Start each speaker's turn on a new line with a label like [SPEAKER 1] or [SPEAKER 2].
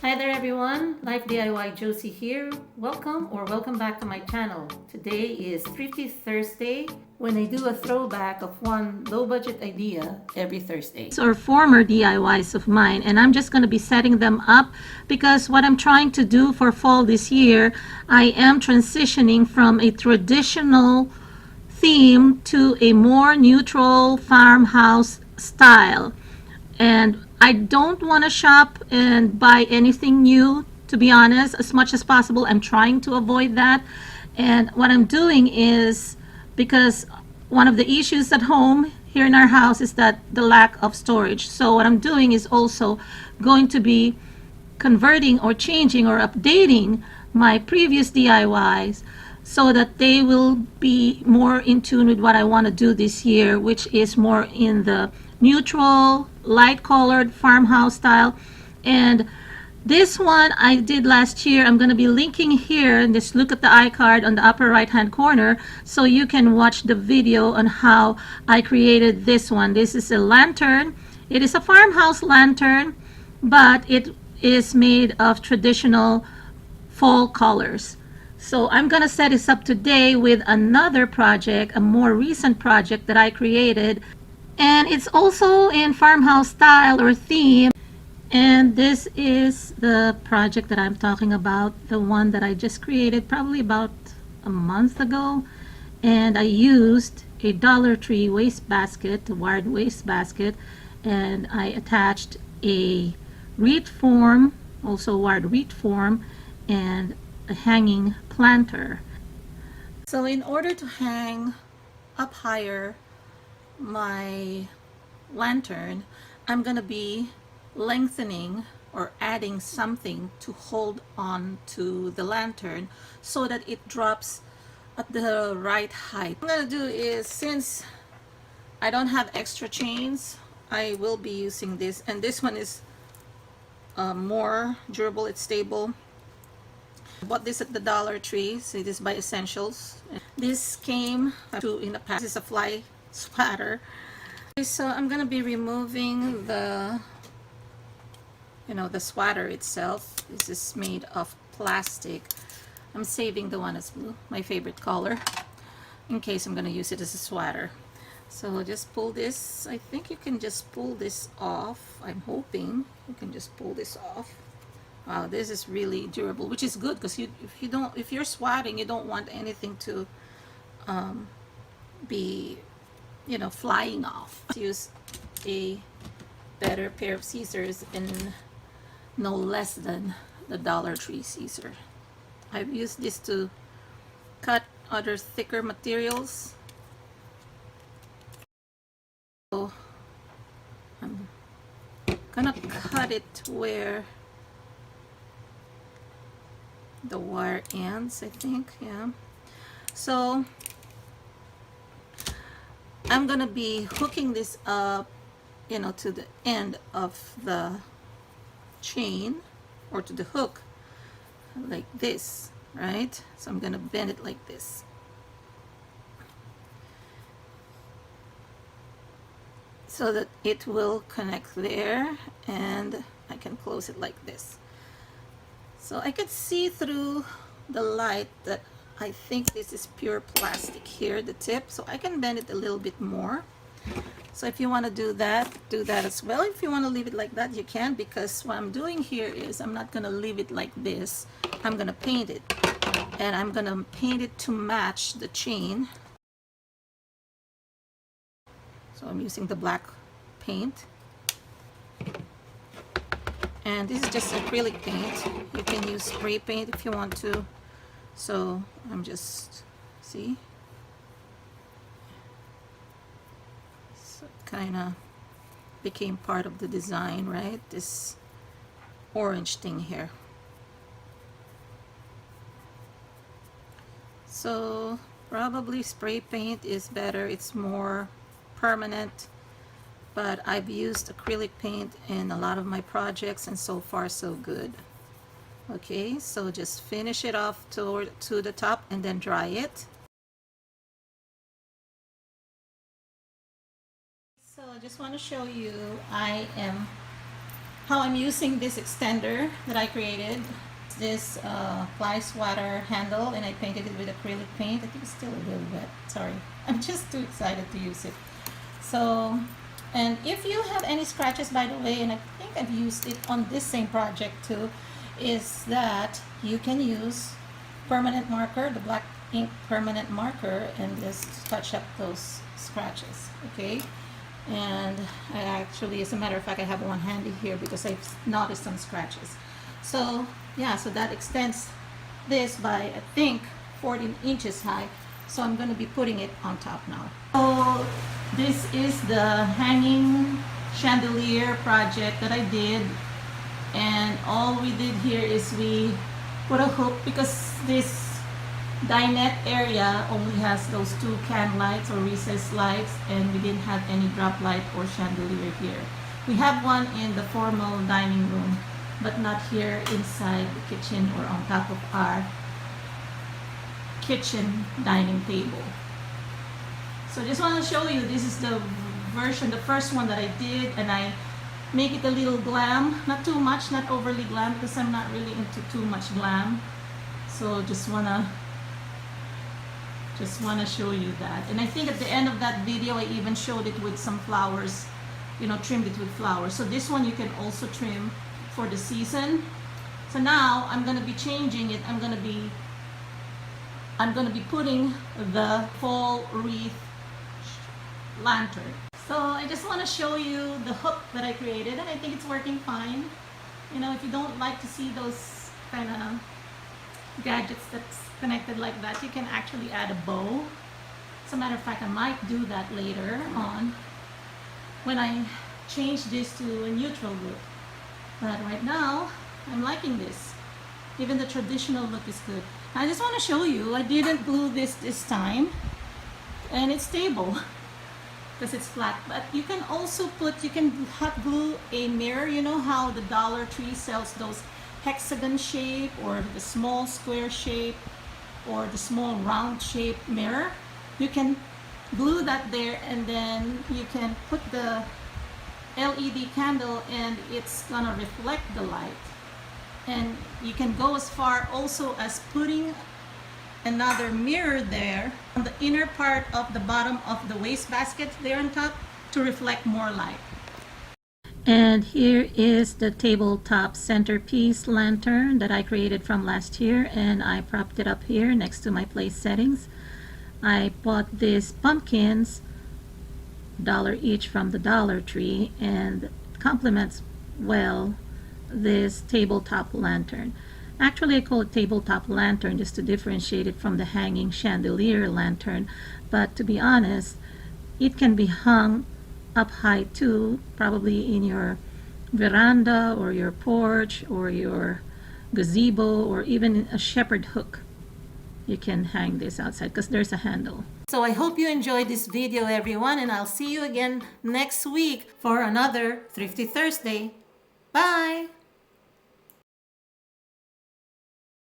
[SPEAKER 1] Hi there everyone, Life DIY Josie here. Welcome back to my channel. Today is Thrifty Thursday when I do a throwback of one low budget idea every Thursday. These are former DIYs of mine and I'm just going to be setting them up because what I'm trying to do for fall this year, I am transitioning from a traditional theme to a more neutral farmhouse style. And I don't want to shop and buy anything new, to be honest, as much as possible. I'm trying to avoid that. And what I'm doing is, because one of the issues at home here in our house is that the lack of storage. So what I'm doing is also going to be converting or changing or updating my previous DIYs so that they will be more in tune with what I want to do this year, which is more in the neutral, light colored farmhouse style. And this one I did last year. I'm going to be linking here, and just look at the iCard on the upper right hand corner so you can watch the video on how I created this one. This is a lantern. It is a farmhouse lantern, but it is made of traditional fall colors. So I'm going to set this up today with another project, a more recent project that I created. And it's also in farmhouse style or theme. And this is the project that I'm talking about, the one that I just created probably about a month ago. And I used a Dollar Tree waste basket, a wired waste basket, and I attached a wreath form, also wired wreath form, and a hanging planter. So in order to hang up higher my lantern, I'm going to be lengthening or adding something to hold on to the lantern so that it drops at the right height. What I'm going to do is, since I don't have extra chains, I will be using this, and this one is more durable, it's stable. I bought this at the Dollar Tree, so it is by Essentials. This came in a pack. This is a fly swatter. Okay, so I'm gonna be removing the swatter itself. This is made of plastic. I'm saving the one that's blue, my favorite color, in case I'm gonna use it as a swatter. So just pull this. I think you can just pull this off. I'm hoping you can just pull this off. Wow, this is really durable, which is good because if you're swatting, you don't want anything to be flying off. Use a better pair of scissors, and no less than the Dollar Tree scissor. I've used this to cut other thicker materials. So I'm gonna cut it where the wire ends, I think. Yeah, so I'm gonna be hooking this up to the end of the chain, or to the hook, like this, right? So I'm gonna bend it like this. So that it will connect there, and I can close it like this. So I could see through the light that I think this is pure plastic here, the tip, so I can bend it a little bit more. So if you want to do that as well. If you want to leave it like that, you can, because what I'm doing here is I'm not going to leave it like this. I'm going to paint it, and I'm going to paint it to match the chain. So I'm using the black paint. And this is just acrylic paint. You can use spray paint if you want to. So I'm just, see? So it kind of became part of the design, right? This orange thing here. So probably spray paint is better. It's more permanent. But I've used acrylic paint in a lot of my projects, and so far so good. Okay, so just finish it off to the top and then dry it. So I just want to show you, I am how I'm using this extender that I created. This fly swatter handle, and I painted it with acrylic paint. I think it's still a little wet, sorry. I'm just too excited to use it. So, and if you have any scratches, by the way, and I think I've used it on this same project too, is that you can use permanent marker, the black ink permanent marker, and just touch up those scratches, okay? And I actually, as a matter of fact, I have one handy here because I've noticed some scratches. So yeah, so that extends this by, I think, 14 inches high. So I'm going to be putting it on top now. So this is the hanging chandelier project that I did. And all we did here is we put a hook, because this dinette area only has those two can lights or recessed lights, and we didn't have any drop light or chandelier here. We have one in the formal dining room, but not here inside the kitchen or on top of our kitchen dining table. So just want to show you, this is the version, the first one that I did, and I make it a little glam, not too much, not overly glam, because I'm not really into too much glam. So just wanna show you that. And I think at the end of that video I even showed it with some flowers, you know, trimmed it with flowers. So this one you can also trim for the season. So now I'm gonna be changing it. I'm gonna be putting the fall wreath lantern. So I just want to show you the hook that I created, and I think it's working fine. You know, if you don't like to see those kind of gadgets that's connected like that, you can actually add a bow. As a matter of fact, I might do that later on when I change this to a neutral look. But right now, I'm liking this. Even the traditional look is good. I just want to show you, I didn't glue this time, and it's stable because it's flat. But you can also you can hot glue a mirror. You know how the Dollar Tree sells those hexagon shape, or the small square shape, or the small round shape mirror? You can glue that there, and then you can put the LED candle, and it's gonna reflect the light. And you can go as far also as putting another mirror there on the inner part of the bottom of the wastebasket there on top to reflect more light. And here is the tabletop centerpiece lantern that I created from last year, and I propped it up here next to my place settings. I bought these pumpkins, $1 each, from the Dollar Tree, and it complements well this tabletop lantern. Actually, I call it tabletop lantern just to differentiate it from the hanging chandelier lantern, but to be honest, it can be hung up high too, probably in your veranda or your porch or your gazebo, or even a shepherd hook. You can hang this outside because there's a handle. So I hope you enjoyed this video, everyone, and I'll see you again next week for another Thrifty Thursday. Bye!